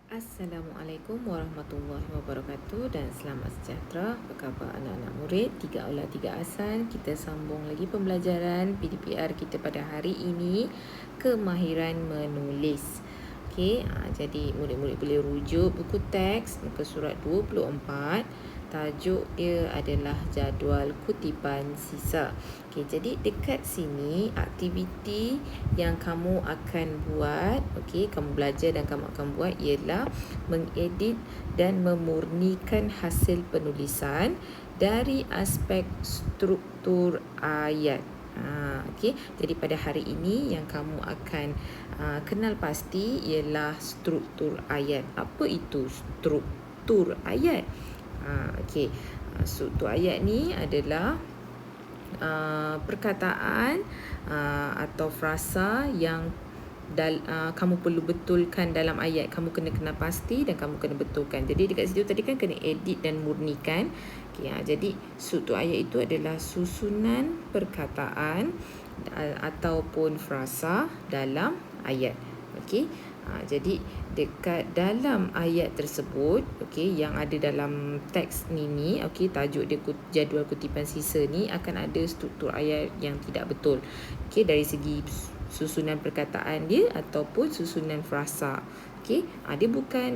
Assalamualaikum warahmatullahi wabarakatuh dan selamat sejahtera. Apa khabar anak-anak murid? 3 Aula 3 Asan. Kita sambung lagi pembelajaran PDPR kita pada hari ini, kemahiran menulis. Okey, jadi murid-murid boleh rujuk buku teks muka surat 24. Tajuk dia adalah jadual kutipan sisa. Okey, jadi dekat sini aktiviti yang kamu akan buat, okey, kamu belajar dan kamu akan buat ialah mengedit dan memurnikan hasil penulisan dari aspek struktur ayat. Okey, jadi pada hari ini yang kamu akan kenal pasti ialah struktur ayat. Apa itu struktur ayat? Okey, struktur ayat ni adalah perkataan atau frasa yang kamu perlu betulkan dalam ayat. Kamu kena kenal pasti dan kamu kena betulkan. Jadi dekat situ tadi kan kena edit dan murnikan. Okay, jadi struktur ayat itu adalah susunan perkataan ataupun frasa dalam ayat. Okey, jadi dekat dalam ayat tersebut, okey, yang ada dalam teks ni, okey, tajuk dia jadual kutipan sisa ni, akan ada struktur ayat yang tidak betul. Okey, dari segi susunan perkataan dia ataupun susunan frasa. Okey,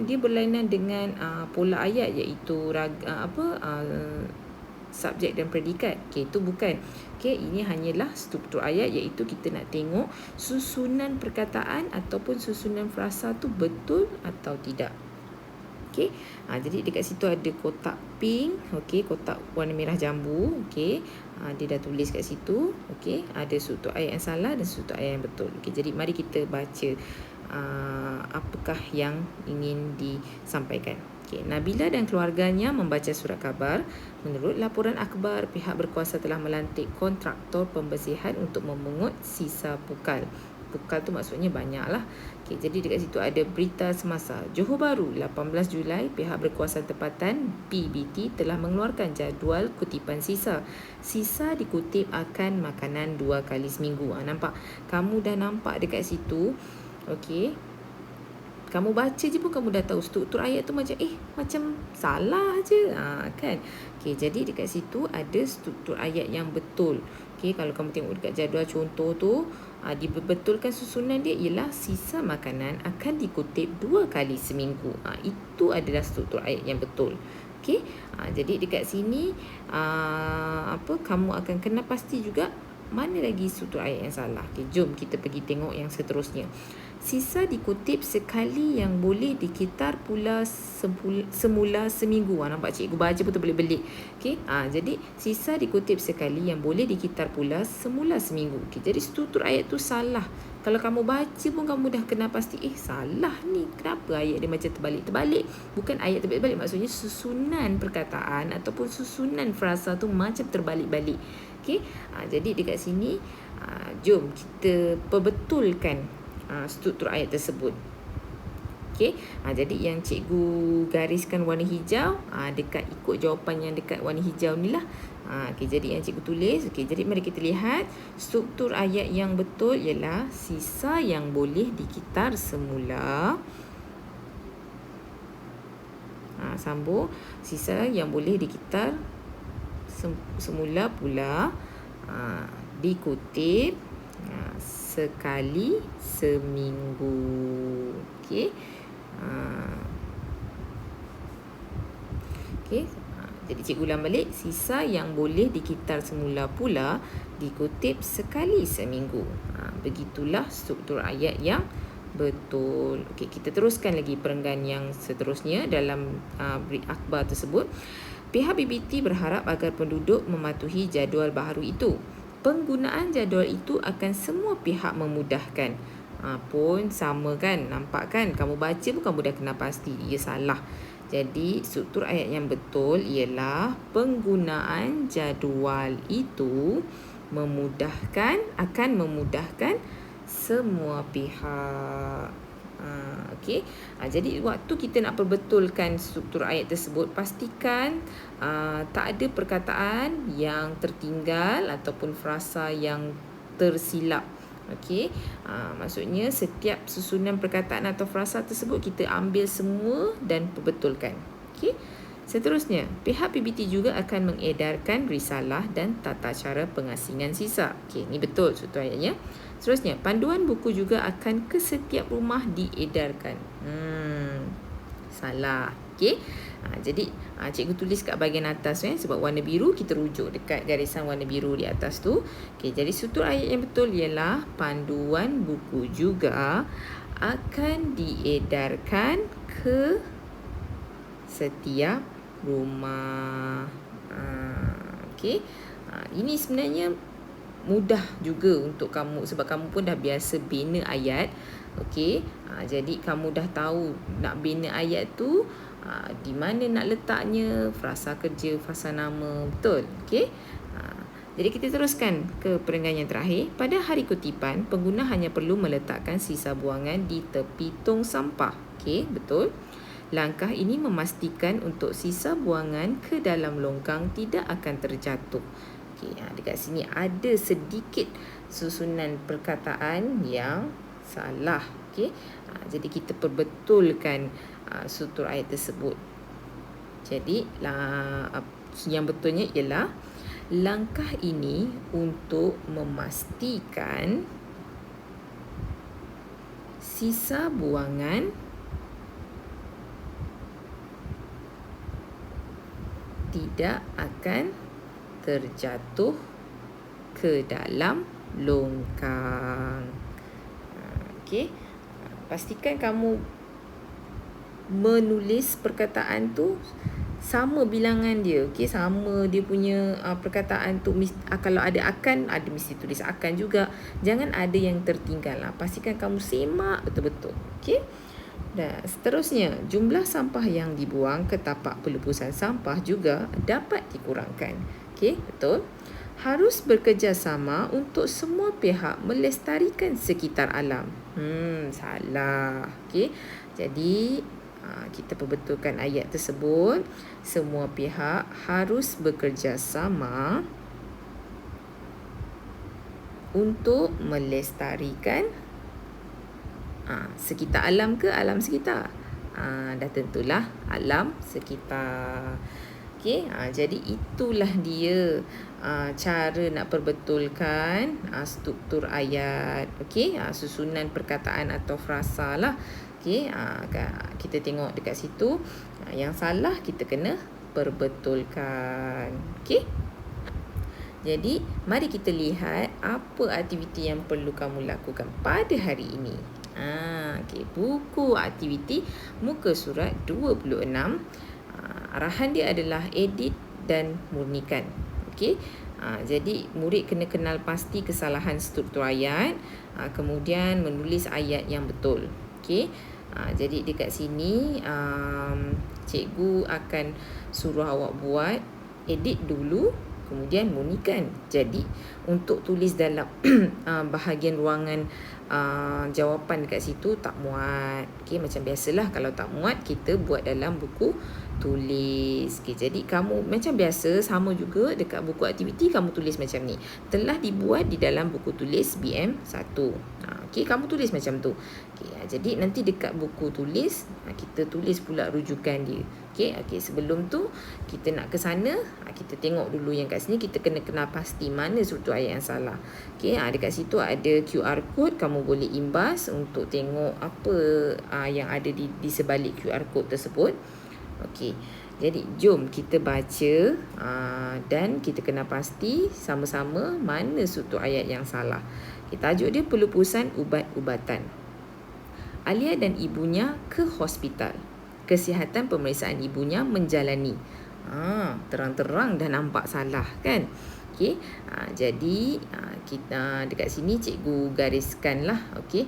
dia berlainan dengan pola ayat, iaitu subjek dan predikat. Okey, itu bukan. Okey, ini hanyalah struktur ayat, iaitu kita nak tengok susunan perkataan ataupun susunan frasa tu betul atau tidak. Okey, jadi dekat situ ada kotak pink, okey, kotak warna merah jambu, okey. Dia dah tulis kat situ, okey. Ada struktur ayat yang salah dan struktur ayat yang betul. Okey, jadi mari kita baca apakah yang ingin disampaikan. Okay. Nabila dan keluarganya membaca surat khabar. Menurut laporan akhbar, pihak berkuasa telah melantik kontraktor pembersihan untuk memungut sisa pukal. Pukal tu maksudnya banyak lah. Okay, jadi dekat situ ada berita semasa. Johor Bahru, 18 Julai, pihak berkuasa tempatan PBT telah mengeluarkan jadual kutipan sisa. Sisa dikutip akan makanan 2 kali seminggu. Nampak? Kamu dah nampak dekat situ. Okey. Kamu baca je pun kamu dah tahu struktur ayat tu macam salah je. Kan? Okey, jadi dekat situ ada struktur ayat yang betul. Okey, kalau kamu tengok dekat jadual contoh tu, dibetulkan susunan dia ialah sisa makanan akan dikutip 2 kali seminggu. Itu adalah struktur ayat yang betul. Okey. Jadi dekat sini kamu akan kena pasti juga mana lagi struktur ayat yang salah. Okey, jom kita pergi tengok yang seterusnya. Sisa dikutip sekali yang boleh dikitar pula semula seminggu. Nampak cikgu baca pun terbelit-belit. Okey, jadi sisa dikutip sekali yang boleh dikitar pula semula seminggu. Okey, jadi struktur ayat tu salah. Kalau kamu baca pun kamu dah kena pasti salah ni. Kenapa ayat dia macam terbalik-terbalik? Bukan ayat terbalik-terbalik, maksudnya susunan perkataan ataupun susunan frasa tu macam terbalik-balik. Okey, jadi dekat sini jom kita perbetulkan struktur ayat tersebut. Okey, jadi yang cikgu gariskan warna hijau, dekat ikut jawapan yang dekat warna hijau ni lah. Okey, jadi yang cikgu tulis. Okey, jadi mari kita lihat struktur ayat yang betul ialah sisa yang boleh dikitar semula. Sambung, sisa yang boleh dikitar semula pula dikutip sekali seminggu. Okey. Okey. Jadi cikgu ulang balik, sisa yang boleh dikitar semula pula dikutip sekali seminggu. Begitulah struktur ayat yang betul. Okey, kita teruskan lagi perenggan yang seterusnya dalam akhbar tersebut. Pihak BBT berharap agar penduduk mematuhi jadual baharu itu. Penggunaan jadual itu akan semua pihak memudahkan. Pun sama kan, nampak kan? Kamu baca pun kamu dah kena pasti ia salah. Jadi struktur ayat yang betul ialah penggunaan jadual itu akan memudahkan semua pihak. Okey. Jadi waktu kita nak perbetulkan struktur ayat tersebut, pastikan tak ada perkataan yang tertinggal ataupun frasa yang tersilap. Okey. Maksudnya setiap susunan perkataan atau frasa tersebut kita ambil semua dan perbetulkan. Okey. Seterusnya, pihak PBT juga akan mengedarkan risalah dan tata cara pengasingan sisa. Okey, ni betul struktur ayatnya. Seterusnya, panduan buku juga akan ke setiap rumah diedarkan. Salah. Okey. Jadi cikgu tulis kat bahagian atas sebab warna biru kita rujuk dekat garisan warna biru di atas tu. Okey, jadi struktur ayat yang betul ialah panduan buku juga akan diedarkan ke setiap rumah. Okey. Ini sebenarnya mudah juga untuk kamu sebab kamu pun dah biasa bina ayat. Okey. Jadi kamu dah tahu nak bina ayat tu di mana nak letaknya, frasa kerja, frasa nama, betul. Okey. Jadi kita teruskan ke perenggan yang terakhir. Pada hari kutipan, pengguna hanya perlu meletakkan sisa buangan di tepi tong sampah. Okey, betul. Langkah ini memastikan untuk sisa buangan ke dalam longkang tidak akan terjatuh. Okey, dekat sini ada sedikit susunan perkataan yang salah. Okey. Jadi kita perbetulkan struktur ayat tersebut. Jadi yang betulnya ialah langkah ini untuk memastikan sisa buangan tidak akan terjatuh ke dalam longkang. Okey. Pastikan kamu menulis perkataan tu sama bilangan dia. Okey, sama dia punya perkataan tu. Kalau ada akan, ada mesti tulis akan juga. Jangan ada yang tertinggal lah. Pastikan kamu semak betul-betul. Okey. Dan seterusnya, jumlah sampah yang dibuang ke tapak pelebusan sampah juga dapat dikurangkan. Okey, betul. Harus bekerjasama untuk semua pihak melestarikan sekitar alam. Salah. Okey. Jadi, kita perbetulkan ayat tersebut. Semua pihak harus bekerjasama untuk melestarikan sekitar alam ke alam sekitar. Dah tentulah alam sekitar. Okey, jadi itulah dia cara nak perbetulkan struktur ayat. Okey, susunan perkataan atau frasa lah. Okey, kita tengok dekat situ. Yang salah kita kena perbetulkan. Okey. Jadi, mari kita lihat apa aktiviti yang perlu kamu lakukan pada hari ini. Okey, buku aktiviti muka surat 26. Arahan dia adalah edit dan murnikan. Okey. Jadi murid kena kenal pasti kesalahan struktur ayat, kemudian menulis ayat yang betul. Okey. Jadi dekat sini cikgu akan suruh awak buat edit dulu, kemudian murnikan. Jadi untuk tulis dalam bahagian ruangan jawapan dekat situ tak muat. Okey, macam biasalah kalau tak muat kita buat dalam buku tulis. Okey, jadi kamu macam biasa sama juga dekat buku aktiviti kamu tulis macam ni. Telah dibuat di dalam buku tulis BM1. Okey, kamu tulis macam tu. Okey, jadi nanti dekat buku tulis kita tulis pula rujukan dia. Okey, sebelum tu kita nak ke sana, kita tengok dulu yang kat sini, kita kena kenal pasti mana struktur ayat yang salah. Okey, dekat situ ada QR code, kamu boleh imbas untuk tengok apa yang ada di sebalik QR code tersebut. Okey, jadi jom kita baca dan kita kena pasti sama-sama mana struktur ayat yang salah. Tajuk dia pelupusan ubat-ubatan. Alia dan ibunya ke hospital. Kesihatan pemeriksaan ibunya menjalani. Terang-terang dah nampak salah kan? Okey. Jadi kita dekat sini cikgu gariskanlah, okey.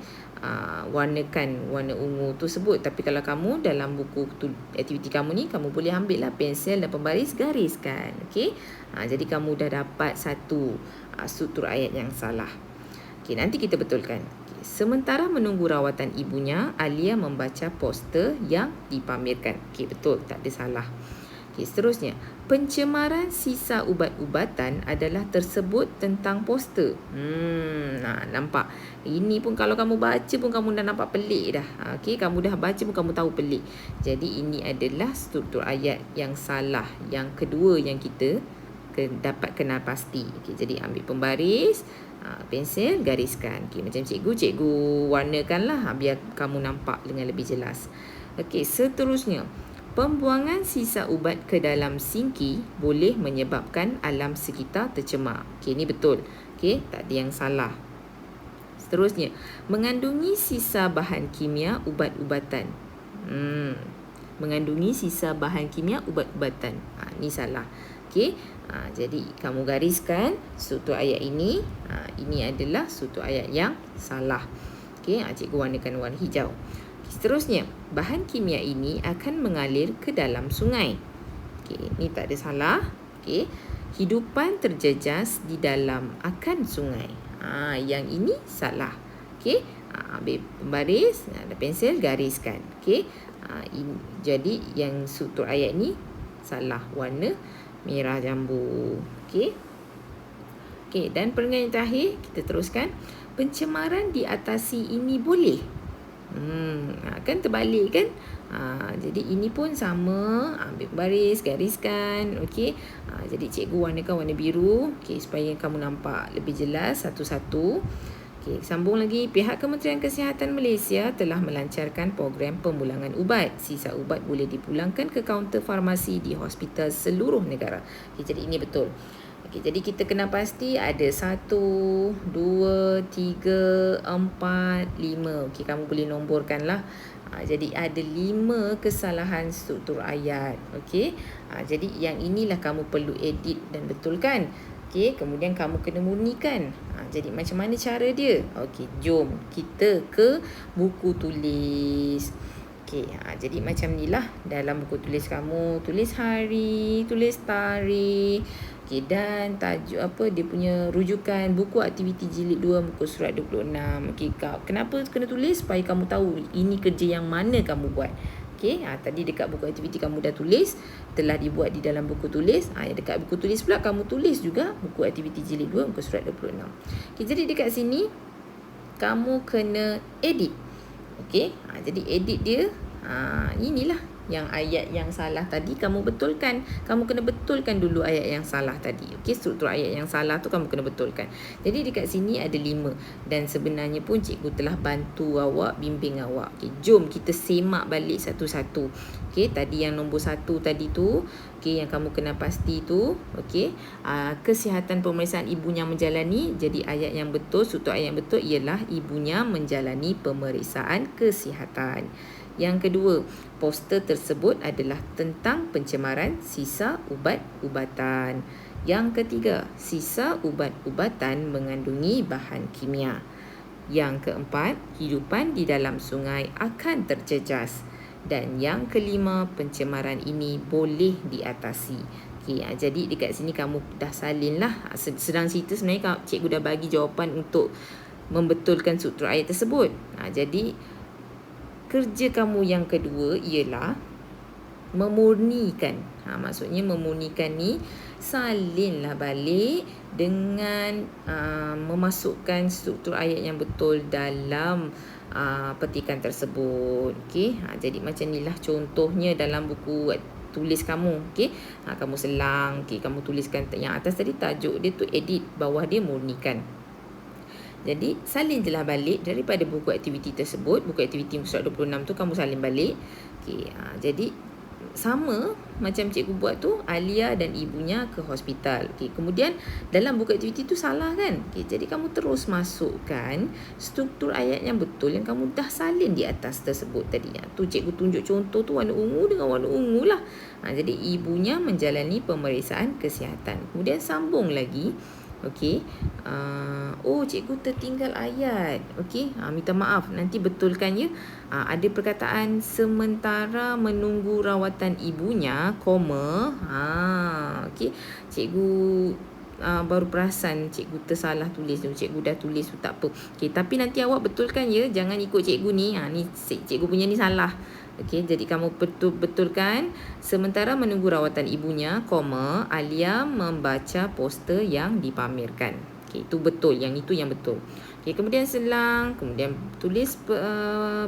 Warnakan warna ungu tu sebut. Tapi kalau kamu dalam buku aktiviti kamu ni, kamu boleh ambil lah pensel dan pembaris, gariskan. Okey. Jadi kamu dah dapat satu struktur ayat yang salah. Okey, nanti kita betulkan. Okay. Sementara menunggu rawatan ibunya, Alia membaca poster yang dipamerkan. Okey, betul, tak ada salah. Okey, seterusnya. Pencemaran sisa ubat-ubatan adalah tersebut tentang poster. Nampak. Ini pun kalau kamu baca pun kamu dah nampak pelik dah. Okey, kamu dah baca pun kamu tahu pelik. Jadi ini adalah struktur ayat yang salah. Yang kedua yang kita dapat kenal pasti. Okey, jadi ambil pembaris, pensel, gariskan. Okey, macam cikgu warnakanlah biar kamu nampak dengan lebih jelas. Okey, seterusnya. Pembuangan sisa ubat ke dalam sinki boleh menyebabkan alam sekitar tercemar. Okey, ini betul. Okey, tak ada yang salah. Seterusnya, mengandungi sisa bahan kimia ubat-ubatan. Mengandungi sisa bahan kimia ubat-ubatan. Ini salah. Okey, jadi kamu gariskan struktur ayat ini. Ini adalah struktur ayat yang salah. Okey, cikgu warnakan warna hijau. Seterusnya, bahan kimia ini akan mengalir ke dalam sungai. Okey, ini tak ada salah. Okey, hidupan terjejas di dalam akan sungai. Yang ini salah. Okey, ambil pembaris, ada pensel, gariskan. Okey, jadi yang struktur ayat ni salah, warna merah jambu. Okey. Okey, dan perenggan yang terakhir kita teruskan. Pencemaran diatasi ini boleh. Kan terbalik kan? Jadi ini pun sama, ambil baris, gariskan. Okey. Jadi cikgu warnakan warna biru, okey, supaya kamu nampak lebih jelas satu-satu. Okey, sambung lagi. Pihak Kementerian Kesihatan Malaysia telah melancarkan program pemulangan ubat. Sisa ubat boleh dipulangkan ke kaunter farmasi di hospital seluruh negara. Okey, jadi ini betul. Okey, jadi kita kena pasti ada 1, 2, 3, 4, 5. Okey, kamu boleh nomborkanlah. Jadi ada 5 kesalahan struktur ayat. Okey. Jadi yang inilah kamu perlu edit dan betulkan. Okey, kemudian kamu kena murnikan. Jadi macam mana cara dia? Okey, jom kita ke buku tulis. Okey, jadi macam nilah dalam buku tulis kamu, tulis hari, tulis tarikh. Okey, dan tajuk apa dia punya rujukan buku aktiviti jilid 2 muka surat 26. Okey, kenapa kena tulis? Supaya kamu tahu ini kerja yang mana kamu buat. Okey, tadi dekat buku aktiviti kamu dah tulis, telah dibuat di dalam buku tulis. Yang dekat buku tulis pula kamu tulis juga buku aktiviti jilid 2 muka surat 26. Okey, jadi dekat sini kamu kena edit. Okey, jadi edit dia. Inilah yang ayat yang salah tadi kamu betulkan. Kamu kena betulkan dulu ayat yang salah tadi. Okey, struktur ayat yang salah tu kamu kena betulkan. Jadi dekat sini ada 5 dan sebenarnya pun cikgu telah bantu awak, bimbing awak. Okey, jom kita semak balik satu-satu. Okey, tadi yang nombor 1 tadi tu, okey, yang kamu kena pasti tu, okey, kesihatan pemeriksaan ibunya menjalani. Jadi ayat yang betul, struktur ayat yang betul ialah ibunya menjalani pemeriksaan kesihatan. Yang kedua, poster tersebut adalah tentang pencemaran sisa ubat-ubatan. Yang ketiga, sisa ubat-ubatan mengandungi bahan kimia. Yang keempat, hidupan di dalam sungai akan terjejas. Dan yang kelima, pencemaran ini boleh diatasi. Okay, jadi dekat sini kamu dah salin lah. Sedang cerita sebenarnya cikgu dah bagi jawapan untuk membetulkan struktur ayat tersebut. Jadi kerja kamu yang kedua ialah memurnikan. Maksudnya memurnikan ni salinlah balik dengan memasukkan struktur ayat yang betul dalam petikan tersebut. Okey, jadi macam inilah contohnya dalam buku tulis kamu. Okey, kamu selang, okey, kamu tuliskan yang atas tadi tajuk dia tu edit, bawah dia murnikan. Jadi salin je lah balik daripada buku aktiviti tersebut. Buku aktiviti muka surat 26 tu kamu salin balik. Okey, jadi sama macam cikgu buat tu, Alia dan ibunya ke hospital. Okey, kemudian dalam buku aktiviti tu salah kan? Okey, jadi kamu terus masukkan struktur ayat yang betul yang kamu dah salin di atas tersebut tadi. Tu cikgu tunjuk contoh tu warna ungu dengan warna ungu lah. Jadi ibunya menjalani pemeriksaan kesihatan. Kemudian sambung lagi. Okey. Cikgu tertinggal ayat. Okey. Minta maaf. Nanti betulkan ya. Ada perkataan sementara menunggu rawatan ibunya, koma. Okey. Cikgu baru perasan cikgu tersalah tulis tu. Cikgu dah tulis tu, tak apa. Okey, tapi nanti awak betulkan ya. Jangan ikut cikgu ni. Ni cikgu punya ni salah. Okey, jadi kamu betulkan sementara menunggu rawatan ibunya, Alia membaca poster yang dipamerkan. Okey, itu betul, yang itu yang betul. Okey, kemudian selang, kemudian tulis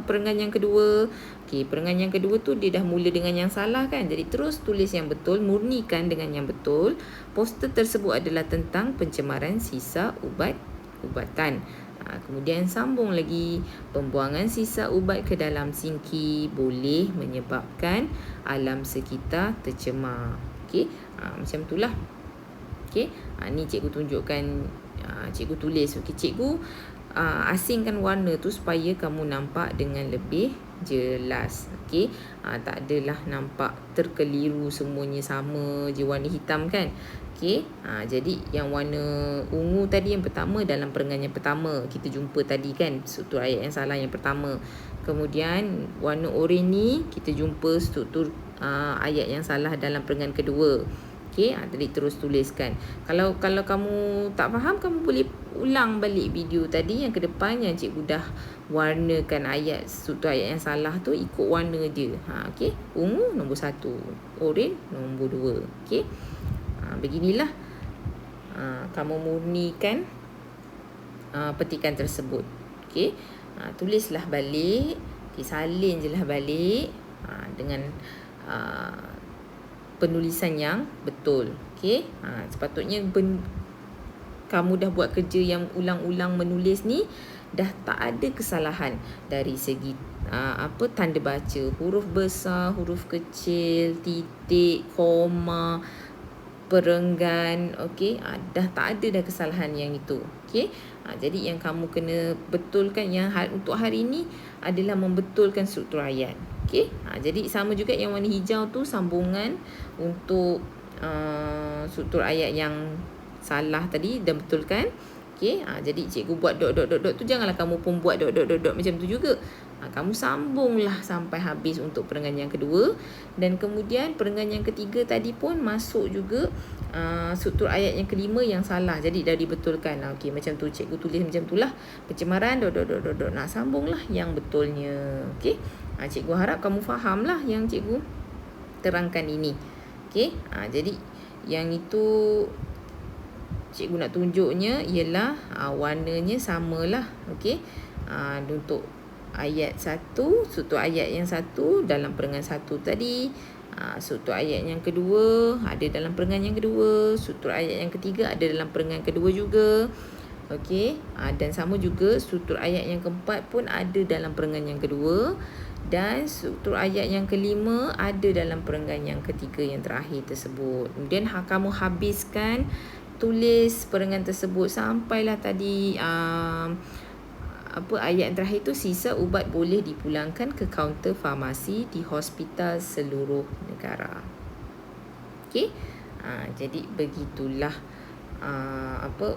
perenggan yang kedua. Okey, perenggan yang kedua tu dia dah mula dengan yang salah kan. Jadi terus tulis yang betul, murnikan dengan yang betul. Poster tersebut adalah tentang pencemaran sisa ubatan. Kemudian sambung lagi, pembuangan sisa ubat ke dalam sinki boleh menyebabkan alam sekitar tercemar. Okey, macam itulah. Okey, ni cikgu tunjukkan, cikgu tulis. Okey, cikgu asingkan warna tu supaya kamu nampak dengan lebih jelas. Okey, tak adalah nampak terkeliru semuanya sama je warna hitam kan. Okey, jadi yang warna ungu tadi yang pertama dalam perenggan yang pertama kita jumpa tadi kan, struktur ayat yang salah yang pertama. Kemudian warna oranye ni kita jumpa struktur ayat yang salah dalam perenggan kedua. Okey, tadi terus tuliskan. Kalau kamu tak faham, kamu boleh ulang balik video tadi yang ke depan yang cikgu dah warnakan ayat struktur ayat yang salah tu ikut warna dia. Okey, ungu nombor 1, oranye nombor 2. Okey. Beginilah kamu murnikan petikan tersebut. Okey, tulislah balik, salin je lah balik dengan penulisan yang betul. Okey, sepatutnya kamu dah buat kerja yang ulang-ulang menulis ni, dah tak ada kesalahan dari segi tanda baca, huruf besar, huruf kecil, titik, koma, perenggan. Okey, dah tak ada dah kesalahan yang itu. Okey, jadi yang kamu kena betulkan yang untuk hari ini adalah membetulkan struktur ayat. Okey, jadi sama juga yang warna hijau tu sambungan untuk struktur ayat yang salah tadi dah betulkan. Okey, jadi cikgu buat dot tu, janganlah kamu pun buat dot macam tu juga. Kamu sambunglah sampai habis untuk perenggan yang kedua, dan kemudian perenggan yang ketiga tadi pun masuk juga struktur ayat yang kelima yang salah, jadi dah dibetulkan. Okey, macam tu cikgu tulis macam itulah, pencemaran dot. Sambunglah yang betulnya. Okey, cikgu harap kamu fahamlah yang cikgu terangkan ini. Okey, jadi yang itu cikgu nak tunjuknya ialah warnanya samalah. Okey, untuk ayat 1, struktur ayat yang 1 dalam perenggan 1 tadi, struktur ayat yang kedua ada dalam perenggan yang kedua, struktur ayat yang ketiga ada dalam perenggan kedua juga. Okey, dan sama juga struktur ayat yang keempat pun ada dalam perenggan yang kedua, dan struktur ayat yang kelima ada dalam perenggan yang ketiga yang terakhir tersebut. Kemudian kamu habiskan tulis perenggan tersebut sampailah tadi ayat yang terakhir tu, sisa ubat boleh dipulangkan ke kaunter farmasi di hospital seluruh negara. Okey, jadi begitulah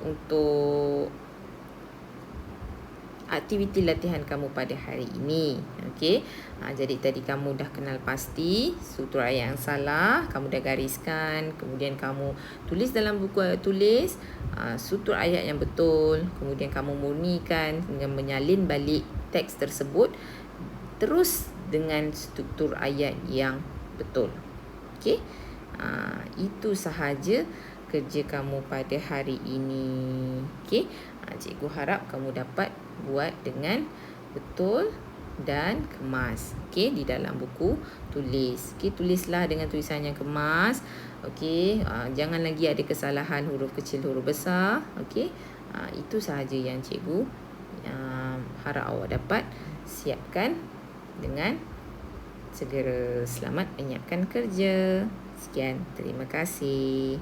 untuk aktiviti latihan kamu pada hari ini. Okey, jadi tadi kamu dah kenal pasti struktur ayat yang salah, kamu dah gariskan, kemudian kamu tulis dalam buku ayat tulis struktur ayat yang betul, kemudian kamu murnikan dengan menyalin balik teks tersebut terus dengan struktur ayat yang betul. Okey, itu sahaja kerja kamu pada hari ini. Okey, cikgu harap kamu dapat buat dengan betul dan kemas. Okey, di dalam buku tulis. Okey, tulislah dengan tulisan yang kemas. Okey, jangan lagi ada kesalahan huruf kecil, huruf besar. Okey, itu sahaja yang cikgu harap awak dapat siapkan dengan segera. Selamat menyiapkan kerja. Sekian, terima kasih.